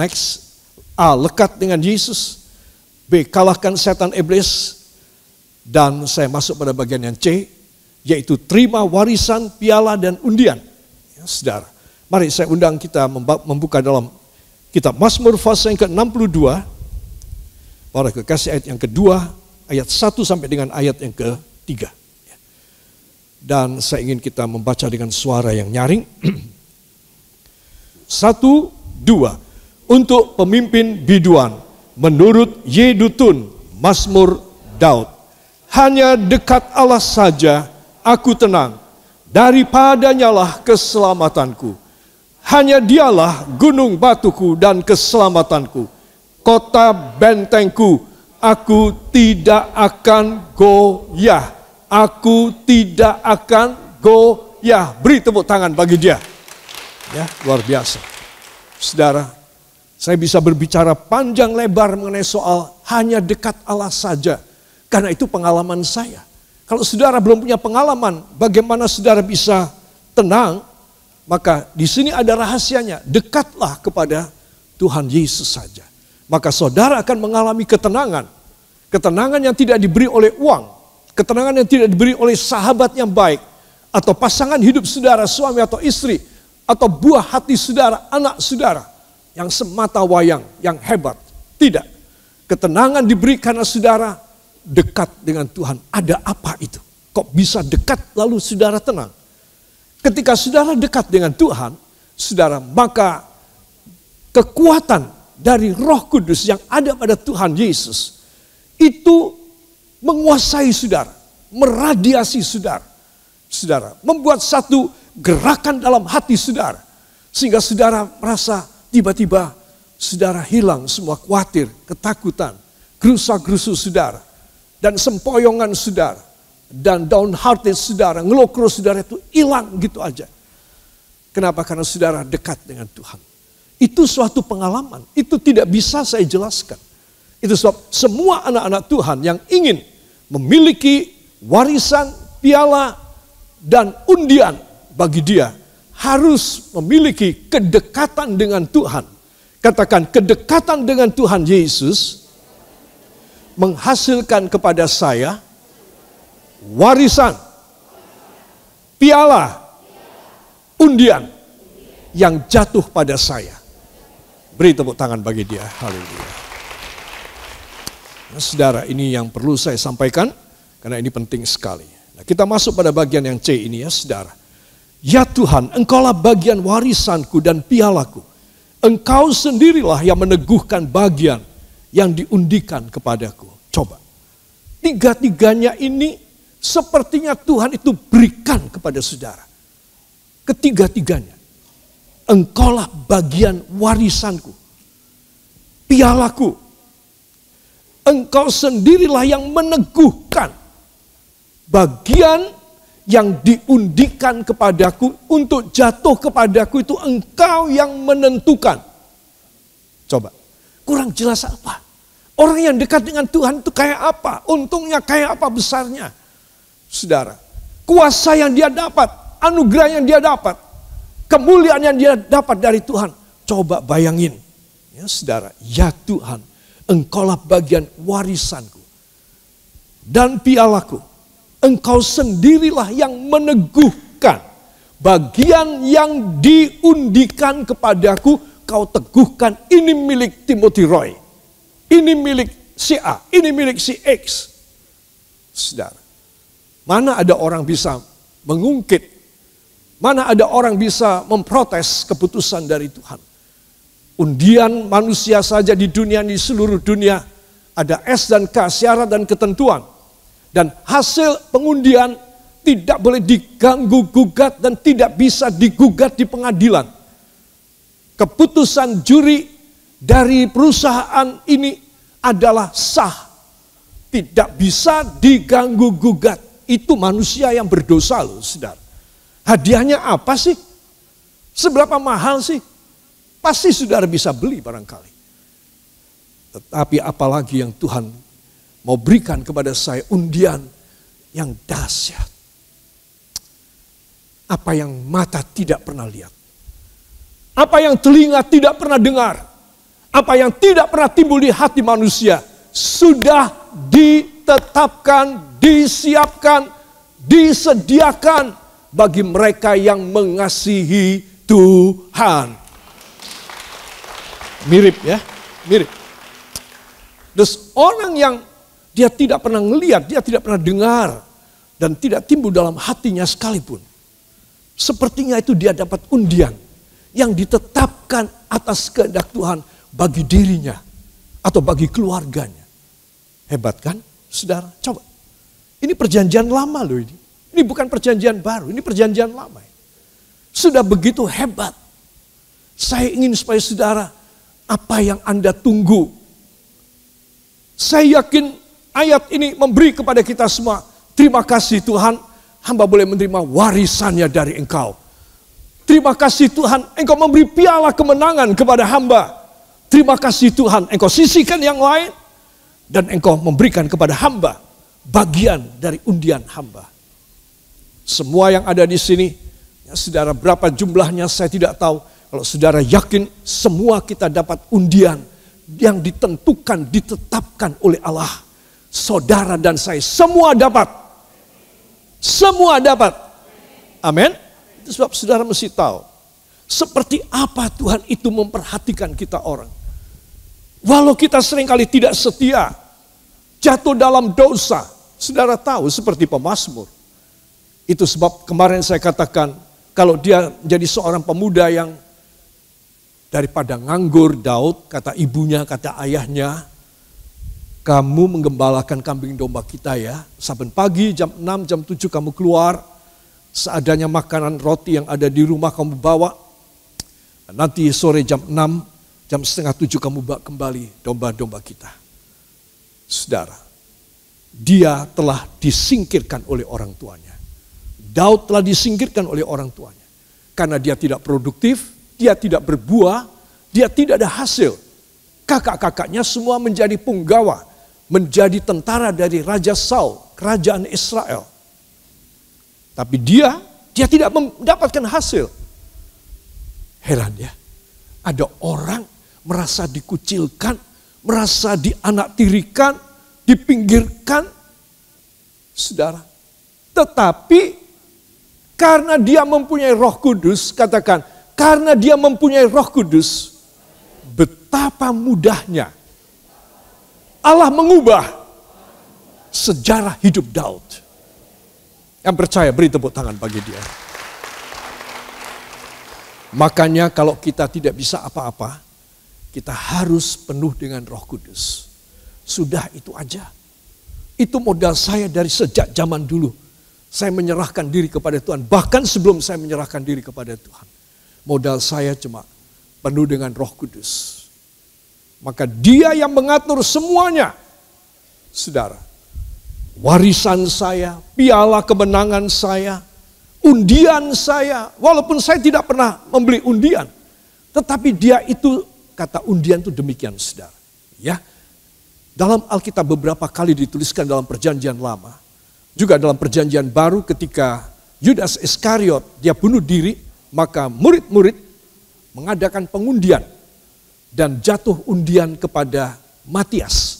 Next. A. Lekat dengan Yesus. B. Kalahkan setan iblis. Dan saya masuk pada bagian yang C, yaitu terima warisan, piala, dan undian. Ya, saudara, mari saya undang kita membuka dalam kitab Mazmur pasal yang ke-62, para kekasih, ayat yang kedua, ayat 1 sampai dengan ayat yang ke-3. Dan saya ingin kita membaca dengan suara yang nyaring. 1, 2. Untuk pemimpin biduan, menurut Yedutun, Mazmur Daud. Hanya dekat Allah saja aku tenang, daripadanyalah keselamatanku. Hanya dialah gunung batuku dan keselamatanku, kota bentengku, aku tidak akan goyah. Aku tidak akan goyah. Beri tepuk tangan bagi dia. Ya, luar biasa. Saudara, saya bisa berbicara panjang lebar mengenai soal hanya dekat Allah saja. Karena itu pengalaman saya. Kalau saudara belum punya pengalaman, bagaimana saudara bisa tenang? Maka di sini ada rahasianya. Dekatlah kepada Tuhan Yesus saja. Maka saudara akan mengalami ketenangan. Ketenangan yang tidak diberi oleh uang. Ketenangan yang tidak diberi oleh sahabat yang baik. Atau pasangan hidup saudara, suami atau istri. Atau buah hati saudara, anak saudara. Yang semata wayang, yang hebat. Tidak. Ketenangan diberi karena saudara dekat dengan Tuhan. Ada apa itu? Kok bisa dekat lalu saudara tenang? Ketika saudara dekat dengan Tuhan, saudara, maka kekuatan dari Roh Kudus yang ada pada Tuhan Yesus itu menguasai saudara, meradiasi saudara. Saudara, membuat satu gerakan dalam hati saudara. Sehingga saudara merasa tiba-tiba saudara hilang semua khawatir, ketakutan, gerusa-gerusu saudara. Dan sempoyongan saudara, dan downhearted saudara, ngelokro saudara itu hilang gitu aja. Kenapa? Karena saudara dekat dengan Tuhan. Itu suatu pengalaman, itu tidak bisa saya jelaskan. Itu sebab semua anak-anak Tuhan yang ingin memiliki warisan, piala, dan undian bagi dia, harus memiliki kedekatan dengan Tuhan. Katakan, kedekatan dengan Tuhan Yesus menghasilkan kepada saya warisan, piala, undian yang jatuh pada saya. Beri tepuk tangan bagi dia. Haleluya. Nah, saudara, ini yang perlu saya sampaikan karena ini penting sekali. Nah, kita masuk pada bagian yang C ini ya, saudara. Ya Tuhan, Engkaulah bagian warisanku dan pialaku. Engkau sendirilah yang meneguhkan bagian yang diundikan kepadaku. Coba. Tiga-tiganya ini sepertinya Tuhan itu berikan kepada saudara. Ketiga-tiganya. Engkaulah bagian warisanku. Pialaku. Engkau sendirilah yang meneguhkan bagian yang diundikan kepadaku untuk jatuh kepadaku itu Engkau yang menentukan. Coba. Kurang jelas apa? Orang yang dekat dengan Tuhan itu kayak apa? Untungnya kayak apa besarnya? Saudara, kuasa yang dia dapat, anugerah yang dia dapat, kemuliaan yang dia dapat dari Tuhan. Coba bayangin. Ya saudara, ya Tuhan, Engkaulah bagian warisanku dan pialaku. Engkau sendirilah yang meneguhkan bagian yang diundikan kepadaku. Kau teguhkan, ini milik Timothy Roy, ini milik si A, ini milik si X. Saudara, mana ada orang bisa mengungkit, mana ada orang bisa memprotes keputusan dari Tuhan. Undian manusia saja di dunia, di seluruh dunia, ada S dan K, syarat dan ketentuan. Dan hasil pengundian tidak boleh diganggu gugat dan tidak bisa digugat di pengadilan. Keputusan juri dari perusahaan ini adalah sah. Tidak bisa diganggu gugat. Itu manusia yang berdosa loh, saudara. Hadiahnya apa sih? Seberapa mahal sih? Pasti saudara bisa beli barangkali. Tetapi apalagi yang Tuhan mau berikan kepada saya, undian yang dahsyat. Apa yang mata tidak pernah lihat. Apa yang telinga tidak pernah dengar. Apa yang tidak pernah timbul di hati manusia sudah ditetapkan, disiapkan, disediakan bagi mereka yang mengasihi Tuhan. Mirip ya, mirip. Terus orang yang dia tidak pernah ngelihat, dia tidak pernah dengar, dan tidak timbul dalam hatinya sekalipun, sepertinya itu dia dapat undian yang ditetapkan atas kehendak Tuhan bagi dirinya atau bagi keluarganya. Hebat kan, saudara? Coba. Ini perjanjian lama loh ini. Ini bukan perjanjian baru, ini perjanjian lama. Sudah begitu hebat. Saya ingin supaya saudara, apa yang Anda tunggu? Saya yakin ayat ini memberi kepada kita semua. Terima kasih Tuhan, hamba boleh menerima warisannya dari Engkau. Terima kasih Tuhan, Engkau memberi piala kemenangan kepada hamba. Terima kasih Tuhan, Engkau sisihkan yang lain. Dan Engkau memberikan kepada hamba bagian dari undian hamba. Semua yang ada di sini, ya saudara, berapa jumlahnya saya tidak tahu. Kalau saudara yakin semua kita dapat undian yang ditentukan, ditetapkan oleh Allah. Saudara dan saya semua dapat. Semua dapat. Amin. Itu sebab saudara mesti tahu seperti apa Tuhan itu memperhatikan kita orang. Walau kita seringkali tidak setia, jatuh dalam dosa, saudara tahu seperti pemazmur. Itu sebab kemarin saya katakan, kalau dia jadi seorang pemuda yang daripada nganggur, Daud, kata ibunya, kata ayahnya, kamu menggembalakan kambing domba kita ya. Saben pagi jam 6, jam 7 kamu keluar, seadanya makanan roti yang ada di rumah kamu bawa. Nanti sore jam 6, jam setengah 7 kamu bawa kembali domba-domba kita. Saudara, dia telah disingkirkan oleh orang tuanya. Daud telah disingkirkan oleh orang tuanya. Karena dia tidak produktif, dia tidak berbuah, dia tidak ada hasil. Kakak-kakaknya semua menjadi punggawa, menjadi tentara dari Raja Saul, kerajaan Israel. Tapi dia tidak mendapatkan hasil. Heran ya, ada orang merasa dikucilkan, merasa dianaktirikan, dipinggirkan, saudara. Tetapi karena dia mempunyai Roh Kudus, katakan, karena dia mempunyai Roh Kudus, betapa mudahnya Allah mengubah sejarah hidup Daud. Yang percaya beri tepuk tangan bagi dia. Makanya kalau kita tidak bisa apa-apa, kita harus penuh dengan Roh Kudus. Sudah itu aja. Itu modal saya dari sejak zaman dulu. Saya menyerahkan diri kepada Tuhan. Bahkan sebelum saya menyerahkan diri kepada Tuhan. Modal saya cuma penuh dengan Roh Kudus. Maka dia yang mengatur semuanya. Saudara, warisan saya, piala kemenangan saya, undian saya, walaupun saya tidak pernah membeli undian, tetapi dia itu, kata undian itu demikian, saudara. Ya, dalam Alkitab beberapa kali dituliskan dalam perjanjian lama, juga dalam perjanjian baru ketika Yudas Iskariot dia bunuh diri, maka murid-murid mengadakan pengundian dan jatuh undian kepada Matias,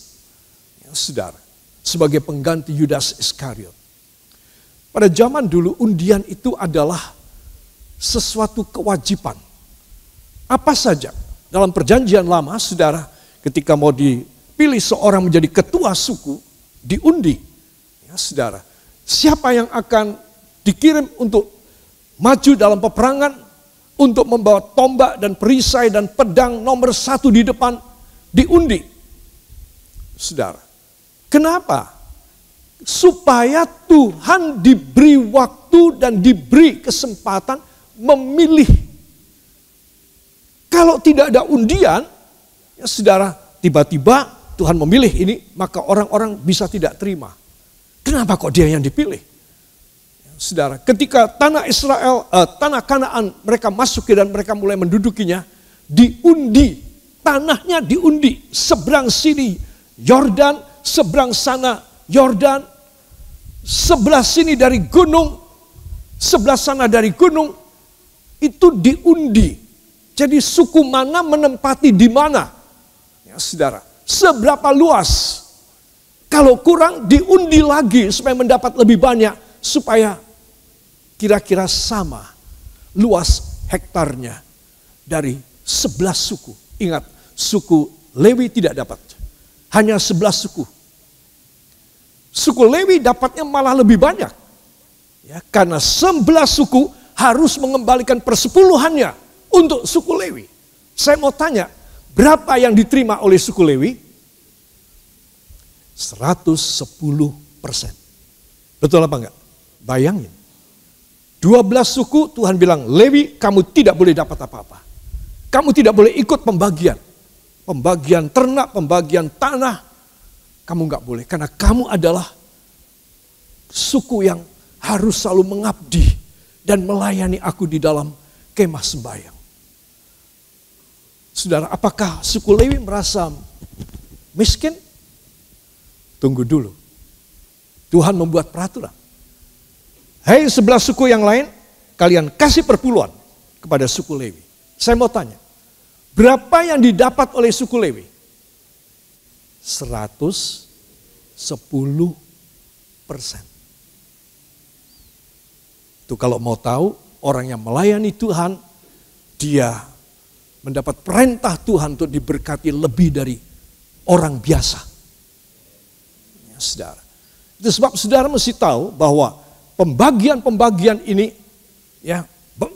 ya, saudara, sebagai pengganti Yudas Iskariot. Pada zaman dulu undian itu adalah sesuatu kewajiban. Apa saja dalam perjanjian lama, saudara, ketika mau dipilih seorang menjadi ketua suku, diundi. Ya, saudara, siapa yang akan dikirim untuk maju dalam peperangan, untuk membawa tombak dan perisai dan pedang nomor 1 di depan, diundi. Saudara, kenapa? Supaya Tuhan diberi waktu dan diberi kesempatan memilih. Kalau tidak ada undian, ya saudara, tiba-tiba Tuhan memilih ini, maka orang-orang bisa tidak terima. Kenapa kok dia yang dipilih? Ya, saudara, ketika tanah Israel, tanah Kanaan mereka masuk dan mereka mulai mendudukinya, diundi, tanahnya diundi, seberang sini Yordan, seberang sana Yordan, sebelah sini dari gunung, sebelah sana dari gunung, itu diundi. Jadi suku mana menempati di mana. Ya, saudara, seberapa luas? Kalau kurang diundi lagi supaya mendapat lebih banyak, supaya kira-kira sama luas hektarnya dari 11 suku. Ingat, suku Lewi tidak dapat. Hanya 11 suku. Suku Lewi dapatnya malah lebih banyak. Ya, karena 11 suku harus mengembalikan persepuluhannya untuk suku Lewi. Saya mau tanya, berapa yang diterima oleh suku Lewi? 110%. Betul apa enggak? Bayangin. 12 suku Tuhan bilang, Lewi kamu tidak boleh dapat apa-apa. Kamu tidak boleh ikut pembagian. Pembagian ternak, pembagian tanah. Kamu enggak boleh. Karena kamu adalah suku yang harus selalu mengabdi dan melayani aku di dalam kemah sembahyang. Saudara, apakah suku Lewi merasa miskin? Tunggu dulu. Tuhan membuat peraturan. Hei 11 suku yang lain, kalian kasih perpuluhan kepada suku Lewi. Saya mau tanya, berapa yang didapat oleh suku Lewi? 110%. Itu kalau mau tahu, orang yang melayani Tuhan, dia mendapat perintah Tuhan untuk diberkati lebih dari orang biasa. Ya, saudara. Itu sebab saudara mesti tahu bahwa pembagian-pembagian ini, ya,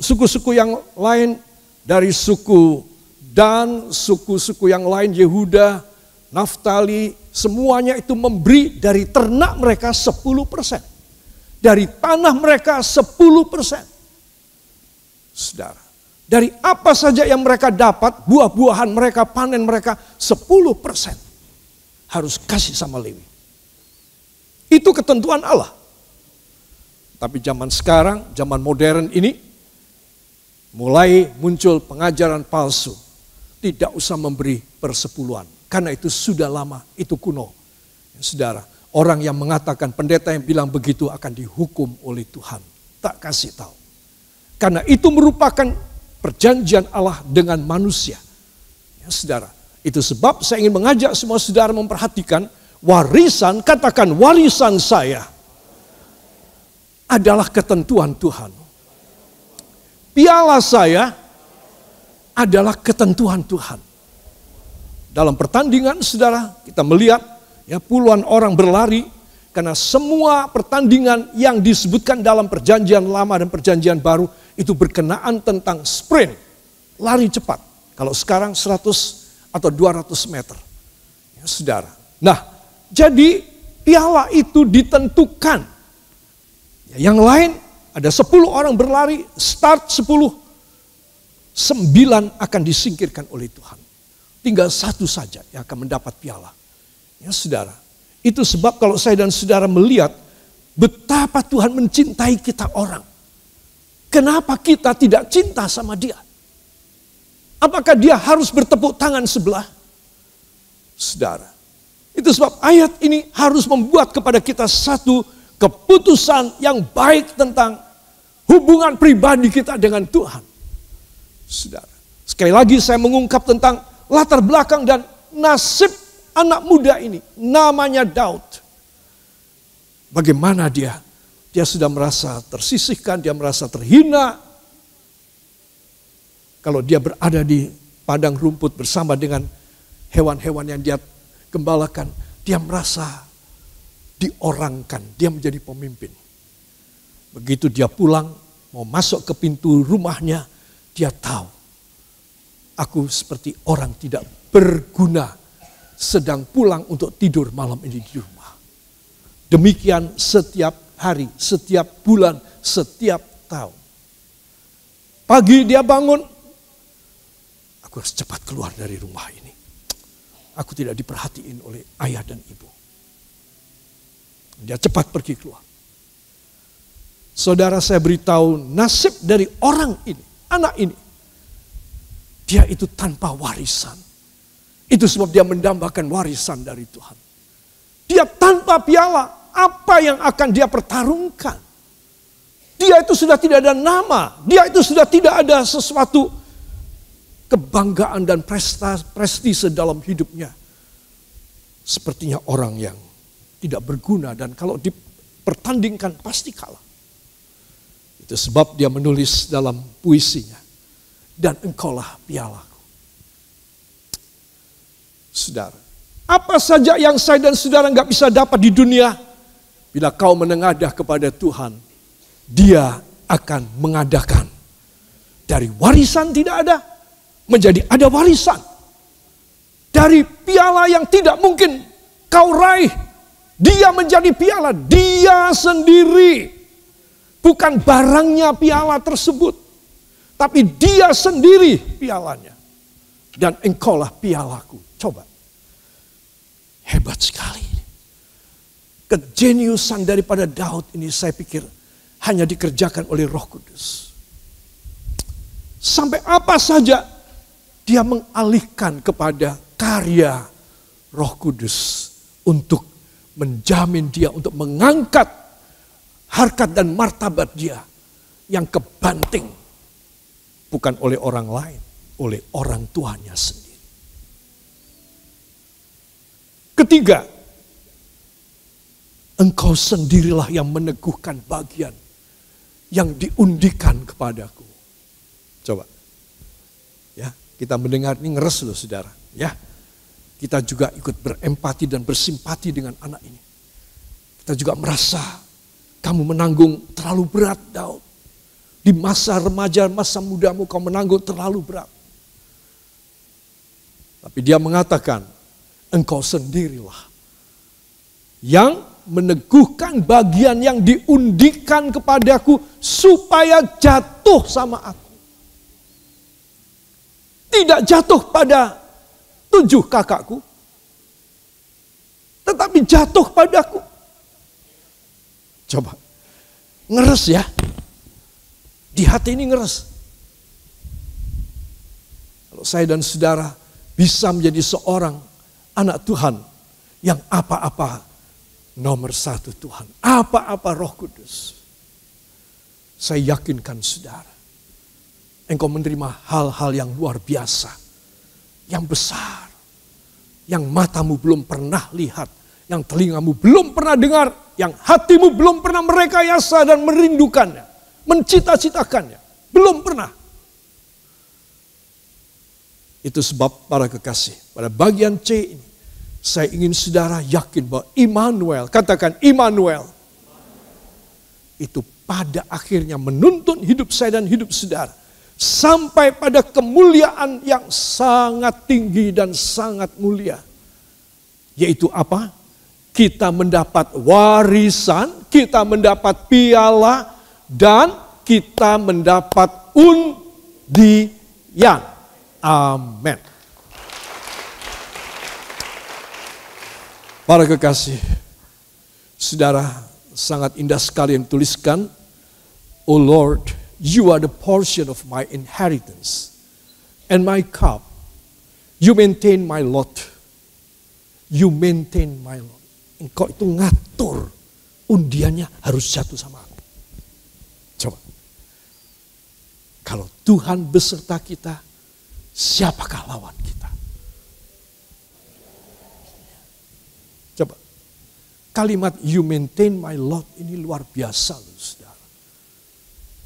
suku-suku yang lain dari suku Dan, suku-suku yang lain Yehuda, Naftali, semuanya itu memberi dari ternak mereka 10%. Dari tanah mereka 10%. Saudara, dari apa saja yang mereka dapat, buah-buahan mereka, panen mereka 10% harus kasih sama Lewi. Itu ketentuan Allah. Tapi zaman sekarang, zaman modern ini, mulai muncul pengajaran palsu. Tidak usah memberi persepuluhan. Karena itu sudah lama, itu kuno. Ya, saudara, orang yang mengatakan, pendeta yang bilang begitu akan dihukum oleh Tuhan. Tak kasih tahu. Karena itu merupakan perjanjian Allah dengan manusia. Ya, saudara, itu sebab saya ingin mengajak semua saudara memperhatikan warisan, katakan warisan saya adalah ketentuan Tuhan. Piala saya adalah ketentuan Tuhan. Dalam pertandingan saudara, kita melihat ya, puluhan orang berlari karena semua pertandingan yang disebutkan dalam perjanjian lama dan perjanjian baru itu berkenaan tentang sprint, lari cepat. Kalau sekarang 100 atau 200 meter. Ya, saudara. Nah, jadi piala itu ditentukan. Ya, yang lain ada 10 orang berlari, start 10, 9 akan disingkirkan oleh Tuhan. Tinggal 1 saja yang akan mendapat piala. Ya saudara, itu sebab kalau saya dan saudara melihat betapa Tuhan mencintai kita orang. Kenapa kita tidak cinta sama dia? Apakah dia harus bertepuk tangan sebelah? Saudara, itu sebab ayat ini harus membuat kepada kita satu keputusan yang baik tentang hubungan pribadi kita dengan Tuhan. Saudara, sekali lagi saya mengungkap tentang latar belakang dan nasib anak muda ini, namanya Daud. Bagaimana dia sudah merasa tersisihkan, dia merasa terhina. Kalau dia berada di padang rumput bersama dengan hewan-hewan yang dia gembalakan, dia merasa diorangkan, dia menjadi pemimpin. Begitu dia pulang, mau masuk ke pintu rumahnya, dia tahu, aku seperti orang tidak berguna, sedang pulang untuk tidur malam ini di rumah. Demikian setiap hari, setiap bulan, setiap tahun. Pagi dia bangun, aku harus cepat keluar dari rumah ini. Aku tidak diperhatiin oleh ayah dan ibu. Dia cepat pergi keluar. Saudara, saya beritahu nasib dari orang ini, anak ini. Dia itu tanpa warisan. Itu sebab dia mendambakan warisan dari Tuhan. Dia tanpa piala, apa yang akan dia pertarungkan? Dia itu sudah tidak ada nama, dia itu sudah tidak ada sesuatu kebanggaan dan prestise dalam hidupnya. Sepertinya orang yang tidak berguna dan kalau dipertandingkan pasti kalah. Itu sebab dia menulis dalam puisinya, dan engkaulah pialaku. Saudara, apa saja yang saya dan saudara nggak bisa dapat di dunia, bila kau menengadah kepada Tuhan, Dia akan mengadakan. Dari warisan tidak ada, menjadi ada warisan. Dari piala yang tidak mungkin kau raih, Dia menjadi piala, Dia sendiri. Bukan barangnya piala tersebut, tapi Dia sendiri pialanya. Dan engkaulah pialaku. Coba. Hebat sekali. Kejeniusan daripada Daud ini saya pikir hanya dikerjakan oleh Roh Kudus. Sampai apa saja dia mengalihkan kepada karya Roh Kudus untuk menjamin dia, untuk mengangkat harkat dan martabat dia yang kebanting bukan oleh orang lain, oleh orang tuanya sendiri. Ketiga, engkau sendirilah yang meneguhkan bagian yang diundikan kepadaku. Coba. Ya, kita mendengar ini ngeres loh saudara, ya. Kita juga ikut berempati dan bersimpati dengan anak ini. Kita juga merasa kamu menanggung terlalu berat, Daud. Di masa remaja, masa mudamu kau menanggung terlalu berat. Tapi dia mengatakan, engkau sendirilah yang meneguhkan bagian yang diundikan kepadaku supaya jatuh sama aku. Tidak jatuh pada 7 kakakku, tetapi jatuh padaku. Coba, ngeres ya. Di hati ini ngeres. Kalau saya dan saudara bisa menjadi seorang anak Tuhan yang apa-apa nomor 1 Tuhan. Apa-apa Roh Kudus. Saya yakinkan saudara, engkau menerima hal-hal yang luar biasa. Yang besar. Yang matamu belum pernah lihat. Yang telingamu belum pernah dengar. Yang hatimu belum pernah merekayasa dan merindukannya. Mencita-citakannya. Belum pernah. Itu sebab para kekasih. Pada bagian C ini. Saya ingin saudara yakin bahwa Immanuel. Katakan Immanuel. Itu pada akhirnya menuntun hidup saya dan hidup saudara. Sampai pada kemuliaan yang sangat tinggi dan sangat mulia. Yaitu apa? Kita mendapat warisan, kita mendapat piala, dan kita mendapat undian. Amin. Para kekasih, saudara, sangat indah sekali yang dituliskan. O Lord, you are the portion of my inheritance and my cup. You maintain my lot. You maintain my lot. Engkau itu ngatur undiannya harus jatuh sama aku. Coba. Kalau Tuhan beserta kita, siapakah lawan kita? Coba. Kalimat you maintain my lot ini luar biasa loh saudara.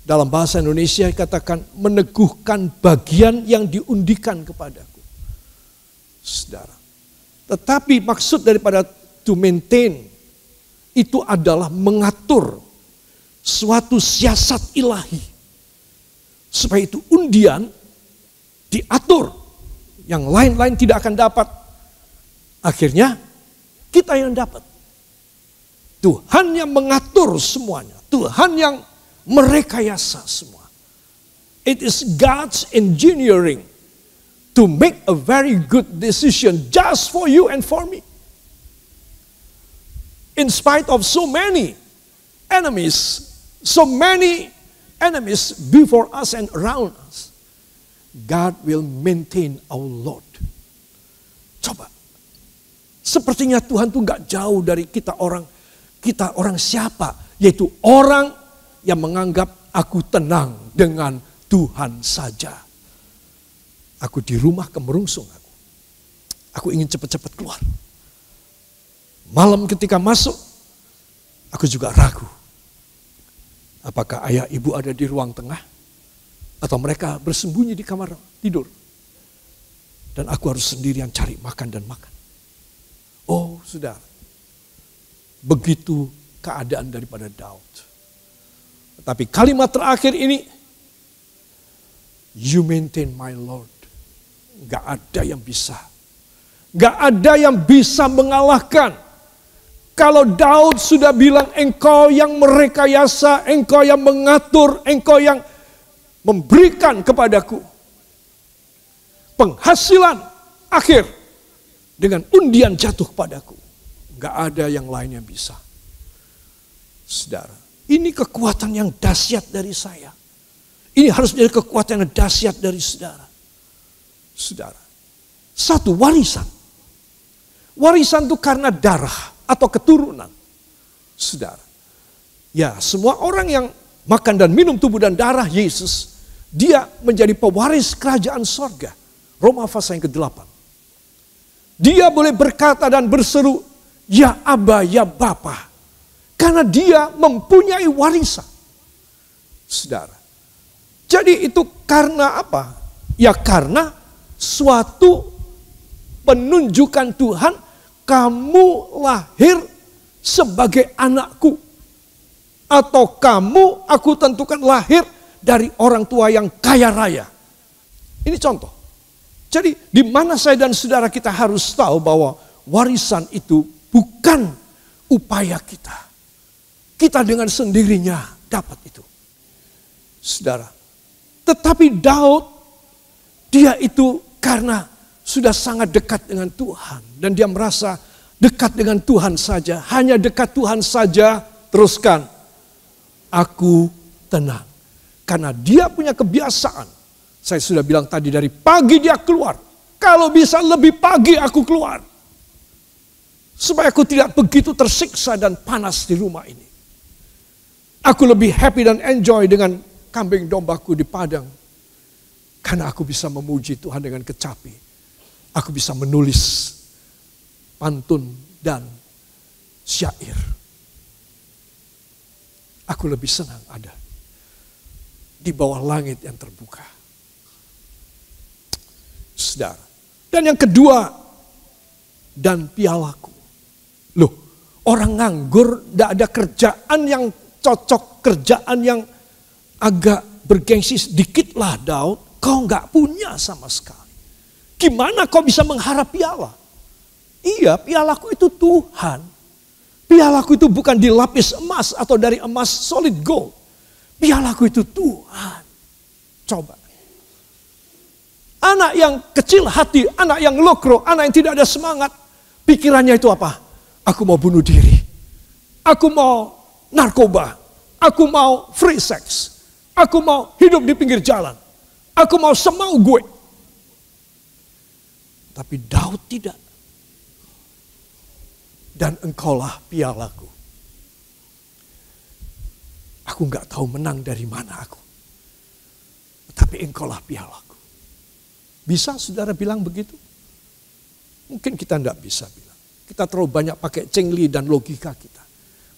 Dalam bahasa Indonesia katakan meneguhkan bagian yang diundikan kepadaku. Saudara. Tetapi maksud daripada to maintain itu adalah mengatur suatu siasat ilahi. Supaya itu undian diatur. Yang lain-lain tidak akan dapat. Akhirnya kita yang dapat. Tuhan yang mengatur semuanya. Tuhan yang merekayasa semua. It is God's engineering to make a very good decision just for you and for me. In spite of so many enemies before us and around us, God will maintain our Lord. Coba, sepertinya Tuhan tuh gak jauh dari kita orang siapa? Yaitu orang yang menganggap aku tenang dengan Tuhan saja. Aku di rumah kemerungsung aku. Aku ingin cepat-cepat keluar. Malam ketika masuk, aku juga ragu. Apakah ayah ibu ada di ruang tengah? Atau mereka bersembunyi di kamar tidur? Dan aku harus sendirian cari makan dan makan. Oh saudara, begitu keadaan daripada Daud. Tetapi kalimat terakhir ini, you maintain my Lord. Gak ada yang bisa. Gak ada yang bisa mengalahkan. Kalau Daud sudah bilang, engkau yang merekayasa, engkau yang mengatur, engkau yang memberikan kepadaku penghasilan akhir dengan undian jatuh kepadaku. Gak ada yang lain yang bisa. Saudara, ini kekuatan yang dahsyat dari saya. Ini harus menjadi kekuatan yang dahsyat dari saudara. Saudara, satu warisan. Warisan itu karena darah atau keturunan. Saudara, ya semua orang yang makan dan minum tubuh dan darah Yesus, dia menjadi pewaris kerajaan sorga. Roma pasal yang ke-8. Dia boleh berkata dan berseru, ya Aba, ya Bapa. Karena dia mempunyai warisan. Saudara, jadi itu karena apa? Ya karena suatu penunjukan Tuhan, kamu lahir sebagai anakku. Atau kamu, aku tentukan lahir dari orang tua yang kaya raya. Ini contoh. Jadi di mana saya dan saudara kita harus tahu bahwa warisan itu bukan upaya kita. Kita dengan sendirinya dapat itu. Saudara, tetapi Daud, dia itu karena sudah sangat dekat dengan Tuhan. Dan dia merasa dekat dengan Tuhan saja. Hanya dekat Tuhan saja. Teruskan. Aku tenang. Karena dia punya kebiasaan. Saya sudah bilang tadi dari pagi dia keluar. Kalau bisa lebih pagi aku keluar. Supaya aku tidak begitu tersiksa dan panas di rumah ini. Aku lebih happy dan enjoy dengan kambing dombaku di padang. Karena aku bisa memuji Tuhan dengan kecapi. Aku bisa menulis pantun dan syair. Aku lebih senang ada di bawah langit yang terbuka. Saudara. Dan yang kedua, dan pialaku. Loh, orang nganggur, tidak ada kerjaan yang cocok, kerjaan yang agak bergengsi sedikit lah Daud. Kau nggak punya sama sekali. Gimana kau bisa mengharap piala? Iya, pialaku itu Tuhan. Pialaku itu bukan dilapis emas atau dari emas solid gold. Pialaku itu Tuhan. Coba. Anak yang kecil hati, anak yang lokro, anak yang tidak ada semangat. Pikirannya itu apa? Aku mau bunuh diri. Aku mau narkoba. Aku mau free sex. Aku mau hidup di pinggir jalan. Aku mau semau gue. Tapi Daud tidak. Dan engkaulah pialaku. Aku nggak tahu menang dari mana aku. Tapi engkaulah pialaku. Bisa saudara bilang begitu? Mungkin kita nggak bisa bilang. Kita terlalu banyak pakai cengli dan logika kita.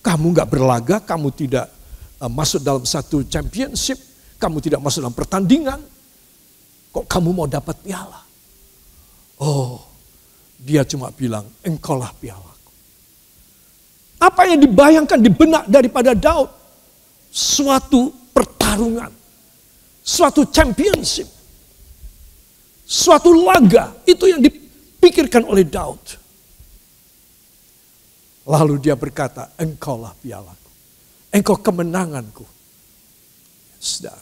Kamu nggak berlaga, kamu tidak masuk dalam satu championship, kamu tidak masuk dalam pertandingan. Kok kamu mau dapat piala? Oh, dia cuma bilang, engkaulah pialaku. Apa yang dibayangkan di benak daripada Daud? Suatu pertarungan. Suatu championship. Suatu laga. Itu yang dipikirkan oleh Daud. Lalu dia berkata, engkaulah pialaku. Engkau kemenanganku. Saudara,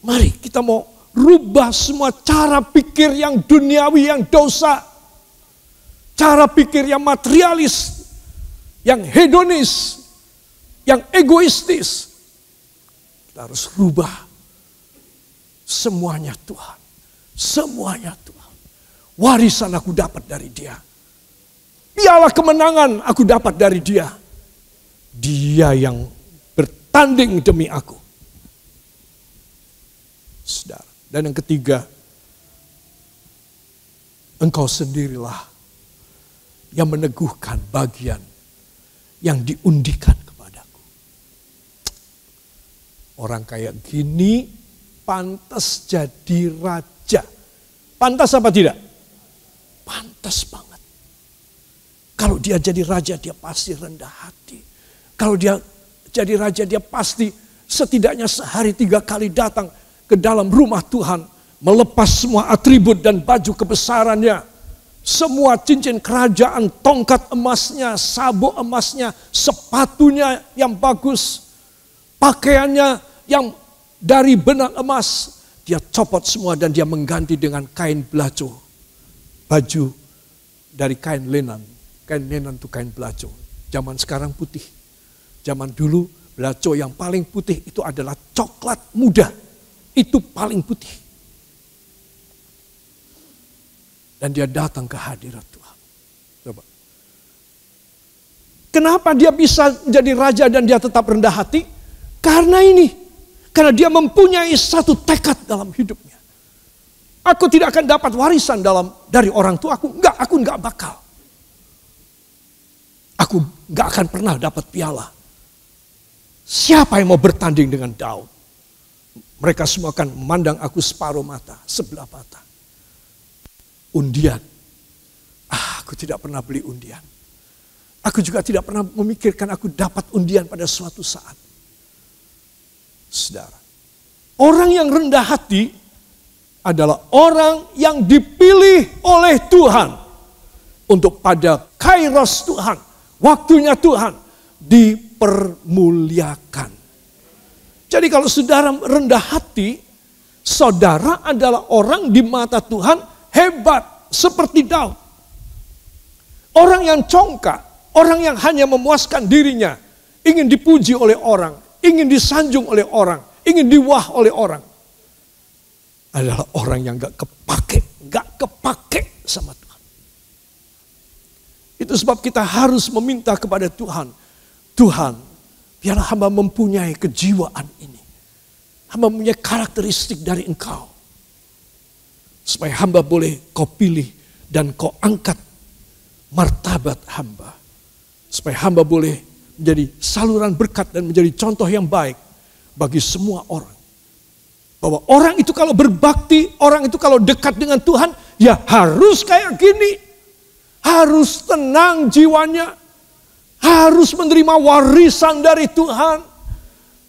mari kita mau rubah semua cara pikir yang duniawi, yang dosa. Cara pikir yang materialis, yang hedonis, yang egoistis. Kita harus rubah. Semuanya Tuhan. Semuanya Tuhan. Warisan aku dapat dari Dia. Piala kemenangan aku dapat dari Dia. Dia yang bertanding demi aku. Saudara. Dan yang ketiga, Engkau sendirilah yang meneguhkan bagian yang diundikan kepadaku. Orang kayak gini pantas jadi raja. Pantas apa tidak? Pantas banget. Kalau dia jadi raja, dia pasti rendah hati. Kalau dia jadi raja, dia pasti setidaknya sehari 3 kali datang ke dalam rumah Tuhan. Melepas semua atribut dan baju kebesarannya. Semua cincin kerajaan, tongkat emasnya, sabuk emasnya, sepatunya yang bagus. Pakaiannya yang dari benang emas. Dia copot semua dan dia mengganti dengan kain belaco. Baju dari kain lenan. Kain lenan itu kain belaco. Zaman sekarang putih. Zaman dulu belaco yang paling putih itu adalah coklat muda. Itu paling putih. Dan dia datang ke hadirat Tuhan. Coba. Kenapa dia bisa menjadi raja dan dia tetap rendah hati? Karena ini. Karena dia mempunyai satu tekad dalam hidupnya. Aku tidak akan dapat warisan dari orang tua aku. Aku enggak bakal. Aku enggak akan pernah dapat piala. Siapa yang mau bertanding dengan Daud? Mereka semua akan memandang aku separuh mata, sebelah mata. Undian. Aku tidak pernah beli undian. Aku juga tidak pernah memikirkan aku dapat undian pada suatu saat. Saudara, orang yang rendah hati adalah orang yang dipilih oleh Tuhan untuk pada kairos Tuhan, waktunya Tuhan dipermuliakan. Jadi kalau saudara rendah hati, saudara adalah orang di mata Tuhan hebat seperti Daud. Orang yang congkak, orang yang hanya memuaskan dirinya, ingin dipuji oleh orang, ingin disanjung oleh orang, ingin diwah oleh orang. Adalah orang yang gak kepake sama Tuhan. Itu sebab kita harus meminta kepada Tuhan. Tuhan, biarlah hamba mempunyai kejiwaan ini. Hamba mempunyai karakteristik dari Engkau. Supaya hamba boleh Kau pilih dan Kau angkat martabat hamba. Supaya hamba boleh menjadi saluran berkat dan menjadi contoh yang baik bagi semua orang. Bahwa orang itu kalau berbakti, orang itu kalau dekat dengan Tuhan, ya harus kayak gini. Harus tenang jiwanya. Harus menerima warisan dari Tuhan.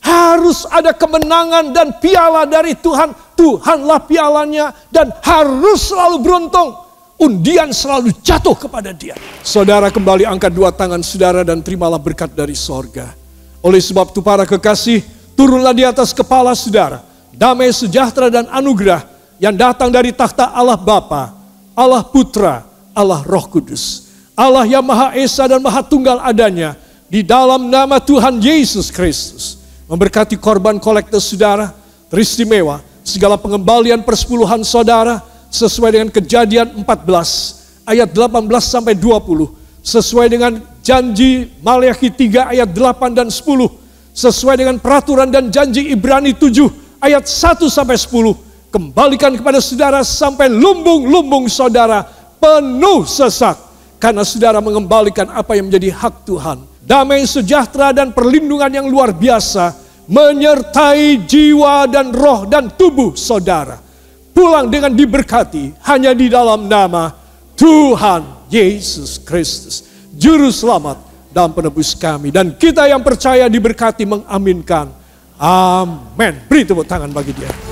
Harus ada kemenangan dan piala dari Tuhan. Tuhanlah pialanya dan harus selalu beruntung. Undian selalu jatuh kepada dia. Saudara kembali angkat 2 tangan saudara dan terimalah berkat dari sorga. Oleh sebab itu para kekasih, turunlah di atas kepala saudara. Damai sejahtera dan anugerah yang datang dari takhta Allah Bapa, Allah Putra, Allah Roh Kudus. Allah yang Maha Esa dan Maha Tunggal adanya. Di dalam nama Tuhan Yesus Kristus. Memberkati korban kolektor saudara, teristimewa. Segala pengembalian persepuluhan saudara, sesuai dengan Kejadian 14 ayat 18 sampai 20, sesuai dengan janji Maleakhi 3 ayat 8 dan 10, sesuai dengan peraturan dan janji Ibrani 7 ayat 1 sampai 10, kembalikan kepada saudara sampai lumbung-lumbung saudara penuh sesak, karena saudara mengembalikan apa yang menjadi hak Tuhan. Damai sejahtera dan perlindungan yang luar biasa menyertai jiwa dan roh dan tubuh saudara. Pulang dengan diberkati hanya di dalam nama Tuhan Yesus Kristus, Juru Selamat dan Penebus kami. Dan kita yang percaya diberkati mengaminkan. Amin. Beri tepuk tangan bagi dia.